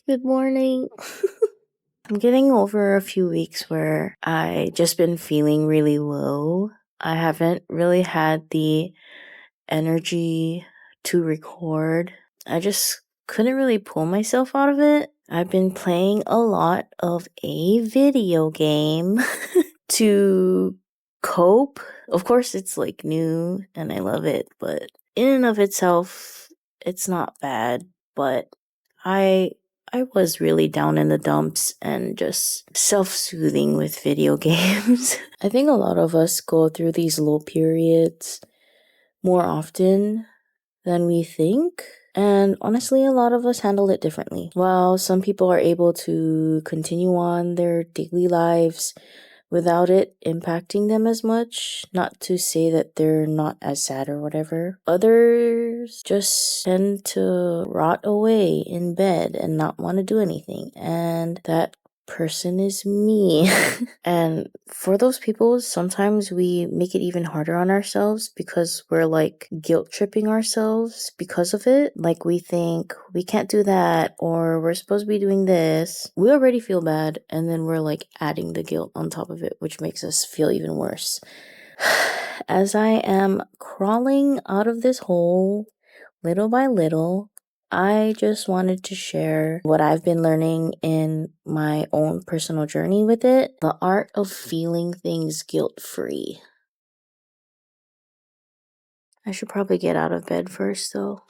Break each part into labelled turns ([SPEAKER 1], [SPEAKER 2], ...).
[SPEAKER 1] Good morning. I'm getting over a few weeks where I just been feeling really low. I haven't really had the energy to record. I just couldn't really pull myself out of it. I've been playing a lot of a video game to cope. Of course, it's like new and I love it, but in and of itself, it's not bad. But I was really down in the dumps and just self-soothing with video games. I think a lot of us go through these low periods more often than we think. And honestly, a lot of us handle it differently. While some people are able to continue on their daily lives without it impacting them as much, not to say that they're not as sad or whatever, others just tend to rot away in bed and not want to do anything. And that person is me. And for those people, sometimes we make it even harder on ourselves because we're like guilt tripping ourselves because of it. Like we think we can't do that or we're supposed to be doing this. We already feel bad and then we're like adding the guilt on top of it, which makes us feel even worse. As I am crawling out of this hole little by little, I just wanted to share what I've been learning in my own personal journey with it. The art of feeling things guilt-free. I should probably get out of bed first though.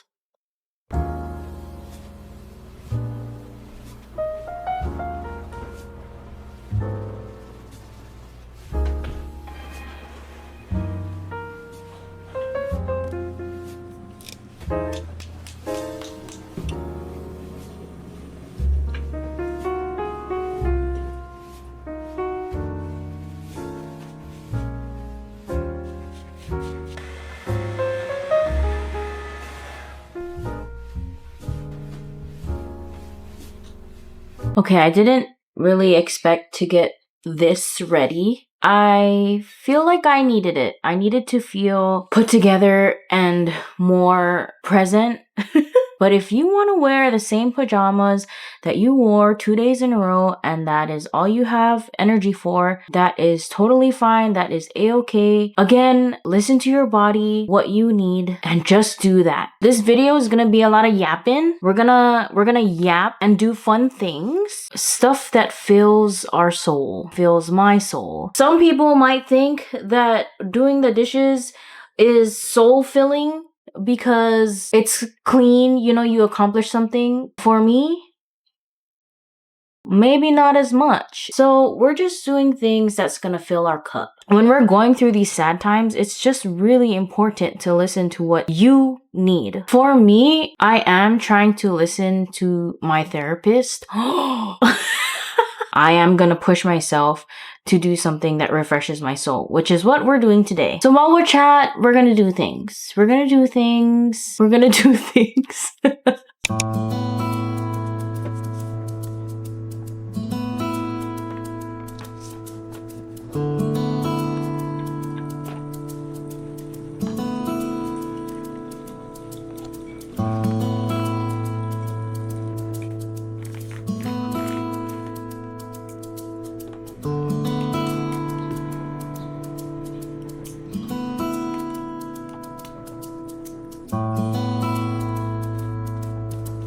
[SPEAKER 1] Okay, I didn't really expect to get this ready. I feel like I needed it. I needed to feel put together and more present. But if you want to wear the same pajamas that you wore 2 days in a row and that is all you have energy for, that is totally fine. That is a-okay. Again, listen to your body, what you need, and just do that. This video is gonna be a lot of yapping. We're gonna yap and do fun things. Stuff that fills our soul, fills my soul. Some people might think that doing the dishes is soul filling because it's clean, you accomplish something. For me, maybe not as much. So we're just doing things that's gonna fill our cup. When we're going through these sad times, it's just really important to listen to what you need. For me, I am trying to listen to my therapist. I am gonna push myself to do something that refreshes my soul, which is what we're doing today. So while we chat, we're gonna do things. We're gonna do things. We're gonna do things.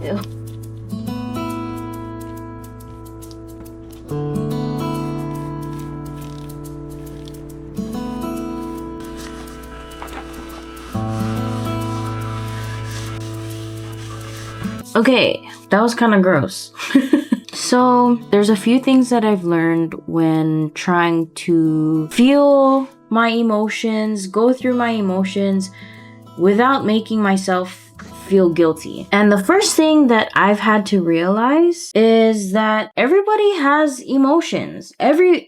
[SPEAKER 1] Ew. Okay, that was kind of gross. So there's a few things that I've learned when trying to feel my emotions, go through my emotions without making myself feel guilty. And the first thing that I've had to realize is that everybody has emotions. Everybody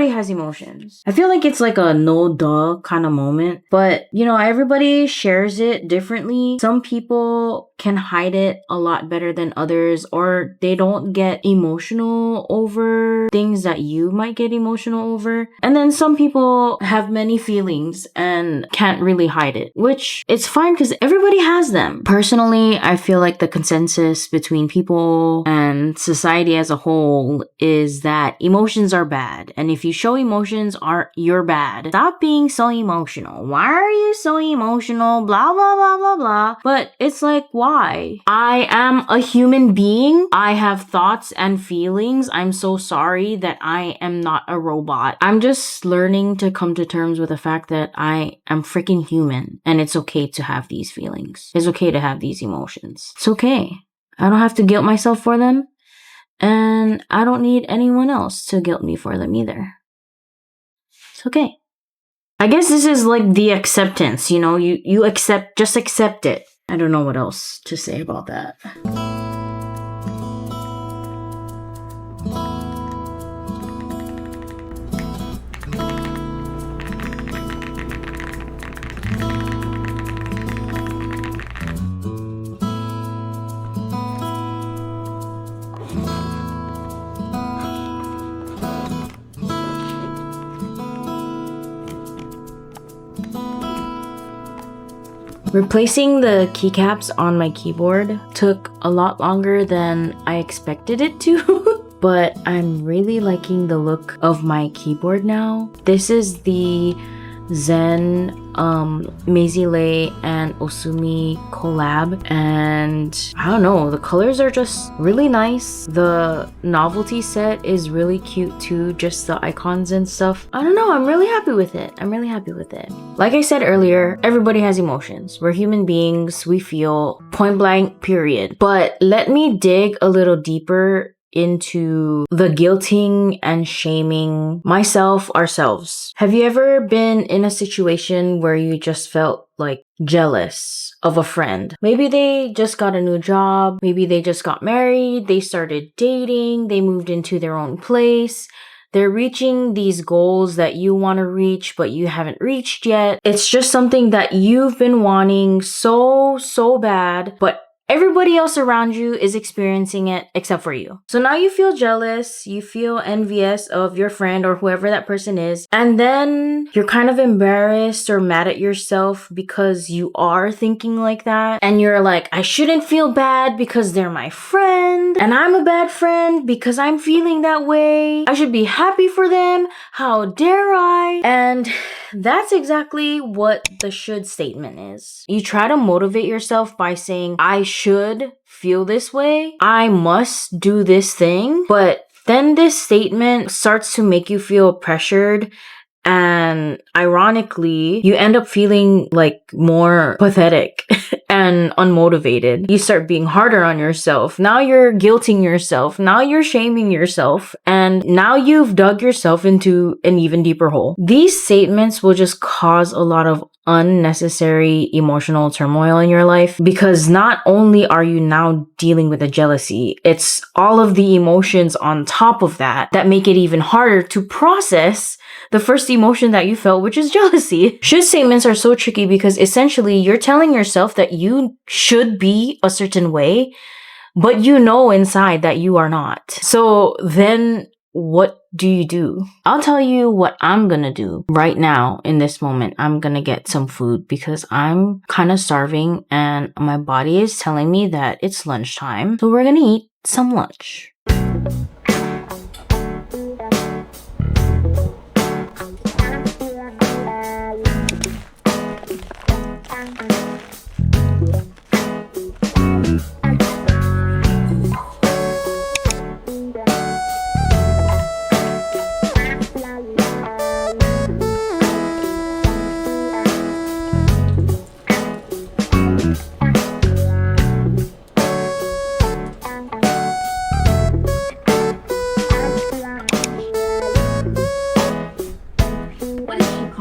[SPEAKER 1] has emotions. I feel like it's like a no duh kind of moment, but everybody shares it differently. Some people can hide it a lot better than others, or they don't get emotional over things that you might get emotional over. And then some people have many feelings and can't really hide it, which it's fine because everybody has them. Personally, I feel like the consensus between people and society as a whole is that emotions are bad. And if you show emotions, you're bad. Stop being so emotional. Why are you so emotional? Blah, blah, blah, blah, blah. But it's like, why? I am a human being. I have thoughts and feelings. I'm so sorry that I am not a robot. I'm just learning to come to terms with the fact that I am freaking human, and it's okay to have these feelings. It's okay to have these emotions. It's okay. I don't have to guilt myself for them, and I don't need anyone else to guilt me for them either. It's okay. I guess this is like the acceptance, you just accept it. I don't know what else to say about that. Replacing the keycaps on my keyboard took a lot longer than I expected it to, but I'm really liking the look of my keyboard now. This is the Zen Meizile and Osumi collab, and I don't know, the colors are just really nice. The novelty set is really cute too, just the icons and stuff. I don't know, I'm really happy with it. Like I said earlier, everybody has emotions. We're human beings, we feel, point blank, period. But let me dig a little deeper into the guilting and shaming ourselves. Have you ever been in a situation where you just felt like jealous of a friend? Maybe they just got a new job, maybe they just got married, they started dating, they moved into their own place. They're reaching these goals that you want to reach, but you haven't reached yet. It's just something that you've been wanting so bad, but everybody else around you is experiencing it except for you. So now you feel jealous, you feel envious of your friend or whoever that person is, and then you're kind of embarrassed or mad at yourself because you are thinking like that. And you're like, I shouldn't feel bad because they're my friend, and I'm a bad friend because I'm feeling that way. I should be happy for them. How dare I? And that's exactly what the should statement is. You try to motivate yourself by saying, I should feel this way, I must do this thing, but then this statement starts to make you feel pressured, and ironically, you end up feeling like more pathetic and unmotivated. You start being harder on yourself. Now you're guilting yourself. Now you're shaming yourself. And now you've dug yourself into an even deeper hole. These statements will just cause a lot of unnecessary emotional turmoil in your life, because not only are you now dealing with a jealousy, it's all of the emotions on top of that make it even harder to process the first emotion that you felt, which is jealousy. Should statements are so tricky because essentially you're telling yourself that you should be a certain way, but you know inside that you are not. So then what do? I'll tell you what I'm gonna do right now in this moment. I'm gonna get some food because I'm kind of starving and my body is telling me that it's lunchtime. So we're gonna eat some lunch.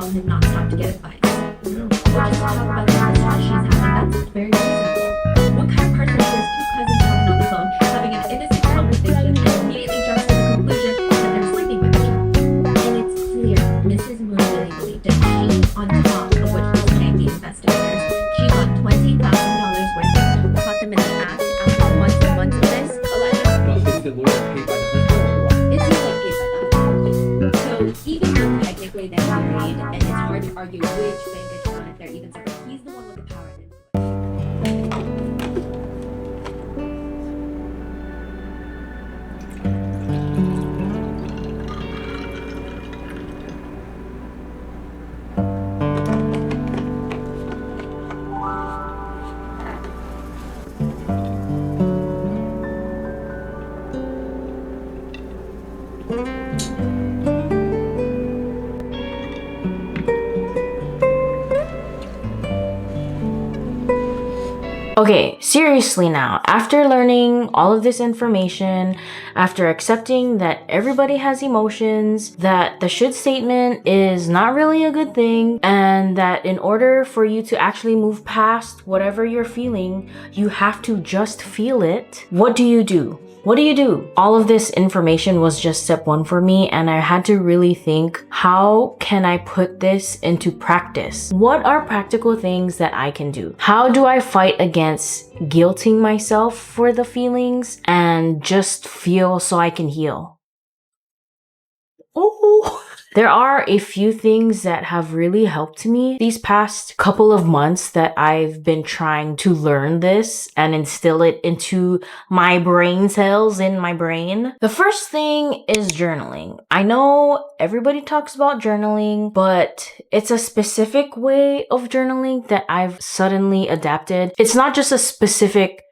[SPEAKER 2] Him not stop to get advice. Or just to talk about the stress she's having. That's very reasonable. What kind of person is two cousins talking on the phone, having an innocent conversation, immediately jumps to the conclusion that they're sleeping with each other? And it's clear Mrs. Moon really believed it. She, on top of what she was paying the investigators, she got $20,000 worth of caught them in the act after months and months of this.
[SPEAKER 3] The lawyer paid by the husband.
[SPEAKER 2] It seems like paid by the husband. So even though technically they're married, and it's hard to argue which bank account if they're even separate, he's the one with the power.
[SPEAKER 1] Okay, seriously now, after learning all of this information, after accepting that everybody has emotions, that the should statement is not really a good thing, and that in order for you to actually move past whatever you're feeling, you have to just feel it, what do you do? What do you do? All of this information was just step one for me, and I had to really think, how can I put this into practice? What are practical things that I can do? How do I fight against guilting myself for the feelings and just feel so I can heal? Oh, there are a few things that have really helped me these past couple of months that I've been trying to learn this and instill it into my brain cells in my brain. The first thing is journaling. I know everybody talks about journaling, but it's a specific way of journaling that I've suddenly adapted. It's not just a specific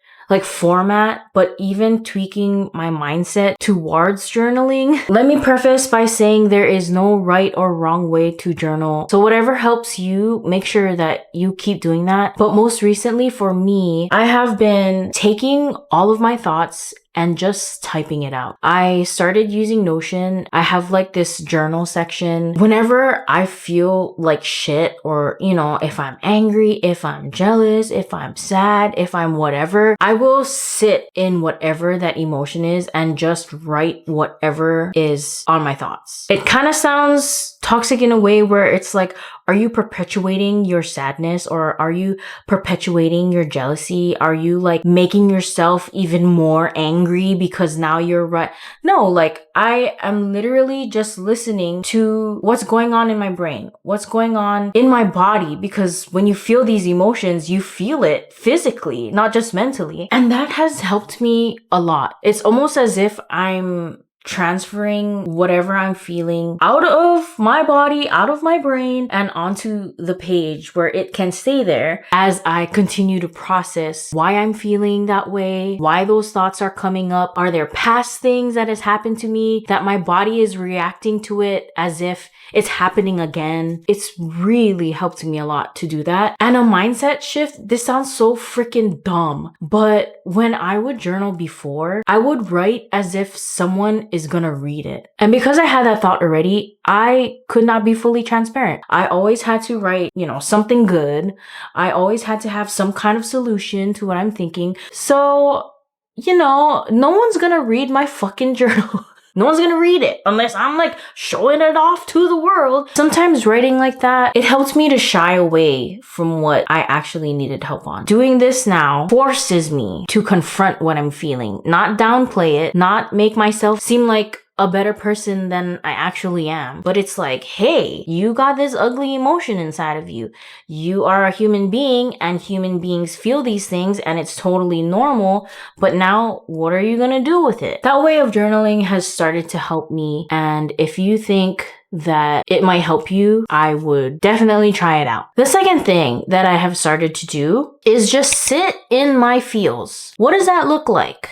[SPEAKER 1] format, but even tweaking my mindset towards journaling. Let me preface by saying there is no right or wrong way to journal. So whatever helps you, make sure that you keep doing that. But most recently for me, I have been taking all of my thoughts and just typing it out. I started using Notion. I have this journal section. Whenever I feel like shit, or if I'm angry, if I'm jealous, if I'm sad, if I'm whatever, I will sit in whatever that emotion is and just write whatever is on my thoughts. It kind of sounds toxic in a way where it's like, are you perpetuating your sadness, or are you perpetuating your jealousy? Are you making yourself even more angry because now you're right? No, I am literally just listening to what's going on in my brain, what's going on in my body, because when you feel these emotions, you feel it physically, not just mentally. And that has helped me a lot. It's almost as if I'm transferring whatever I'm feeling out of my body, out of my brain, and onto the page where it can stay there as I continue to process why I'm feeling that way, why those thoughts are coming up. Are there past things that has happened to me that my body is reacting to it as if it's happening again? It's really helped me a lot to do that. And a mindset shift, this sounds so freaking dumb, but when I would journal before, I would write as if someone is gonna read it. And because I had that thought already, I could not be fully transparent. I always had to write, something good. I always had to have some kind of solution to what I'm thinking. So, no one's gonna read my fucking journal. No one's gonna read it unless I'm showing it off to the world. Sometimes writing like that, it helps me to shy away from what I actually needed help on. Doing this now forces me to confront what I'm feeling, not downplay it, not make myself seem like a better person than I actually am. But it's hey, you got this ugly emotion inside of you. You are a human being, and human beings feel these things, and it's totally normal. But now, what are you gonna do with it? That way of journaling has started to help me. And if you think that it might help you, I would definitely try it out. The second thing that I have started to do is just sit in my feels. What does that look like?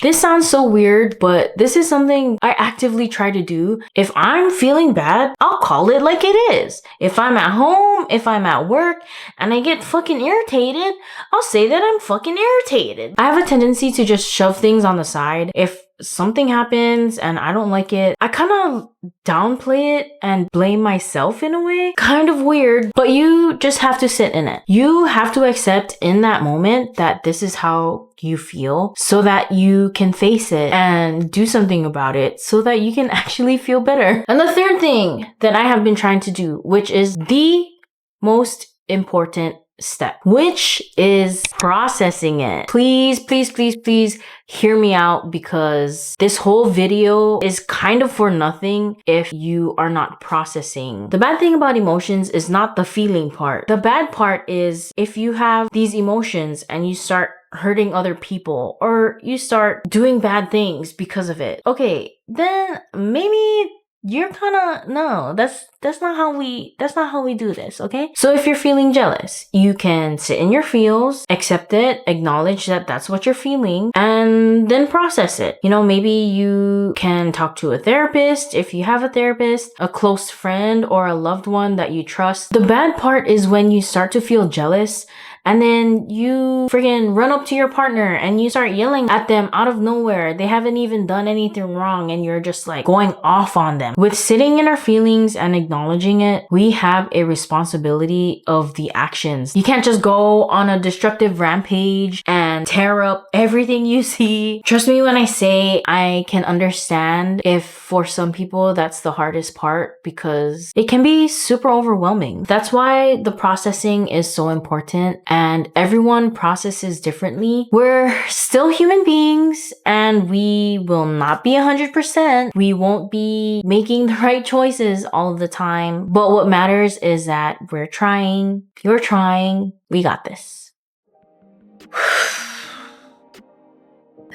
[SPEAKER 1] This sounds so weird, but this is something I actively try to do. If I'm feeling bad, I'll call it like it is. If I'm at home, if I'm at work, and I get fucking irritated, I'll say that I'm fucking irritated. I have a tendency to just shove things on the side. If something happens and I don't like it, I kind of downplay it and blame myself in a way. Kind of weird, but you just have to sit in it. You have to accept in that moment that this is how you feel so that you can face it and do something about it so that you can actually feel better. And the third thing that I have been trying to do, which is the most important step, which is processing it. Please, please, please, please hear me out, because this whole video is kind of for nothing if you are not processing. The bad thing about emotions is not the feeling part. The bad part is if you have these emotions and you start hurting other people, or you start doing bad things because of it. Okay, then maybe you're kind of no, that's not how we do this, okay? So if you're feeling jealous, you can sit in your feels, accept it, acknowledge that that's what you're feeling, and then process it. You know, maybe you can talk to a therapist if you have a therapist, a close friend, or a loved one that you trust. The bad part is when you start to feel jealous and then you friggin' run up to your partner and you start yelling at them out of nowhere. They haven't even done anything wrong and you're just like going off on them. With sitting in our feelings and acknowledging it, we have a responsibility of the actions. You can't just go on a destructive rampage and tear up everything you see. Trust me when I say I can understand if for some people that's the hardest part, because it can be super overwhelming. That's why the processing is so important. And everyone processes differently. We're still human beings and we will not be 100%. We won't be making the right choices all of the time. But what matters is that we're trying, you're trying, we got this.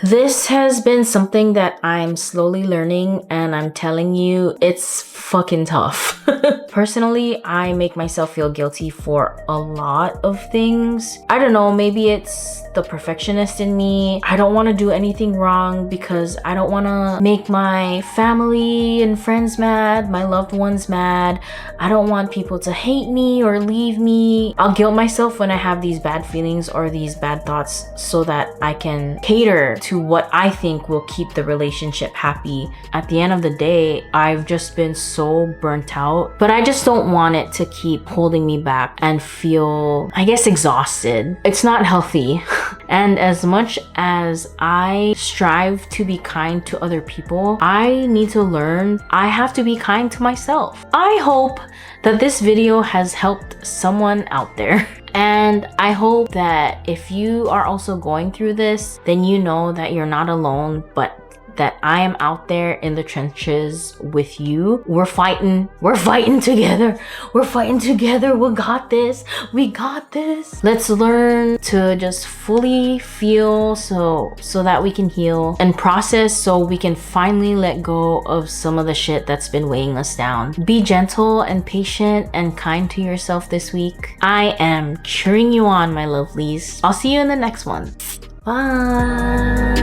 [SPEAKER 1] This has been something that I'm slowly learning, and I'm telling you, it's fucking tough. Personally, I make myself feel guilty for a lot of things. I don't know, maybe it's the perfectionist in me. I don't want to do anything wrong because I don't want to make my family and friends mad, my loved ones mad. I don't want people to hate me or leave me. I'll guilt myself when I have these bad feelings or these bad thoughts so that I can cater to what I think will keep the relationship happy. At the end of the day, I've just been so burnt out, but I just don't want it to keep holding me back and feel, I guess, exhausted. It's not healthy. And as much as I strive to be kind to other people, I need to learn I have to be kind to myself. I hope that this video has helped someone out there. And I hope that if you are also going through this, then you know that you're not alone, but that I am out there in the trenches with you. We're fighting together. We're fighting together. We got this. We got this. Let's learn to just fully feel so that we can heal and process so we can finally let go of some of the shit that's been weighing us down. Be gentle and patient and kind to yourself this week. I am cheering you on, my lovelies. I'll see you in the next one. Bye.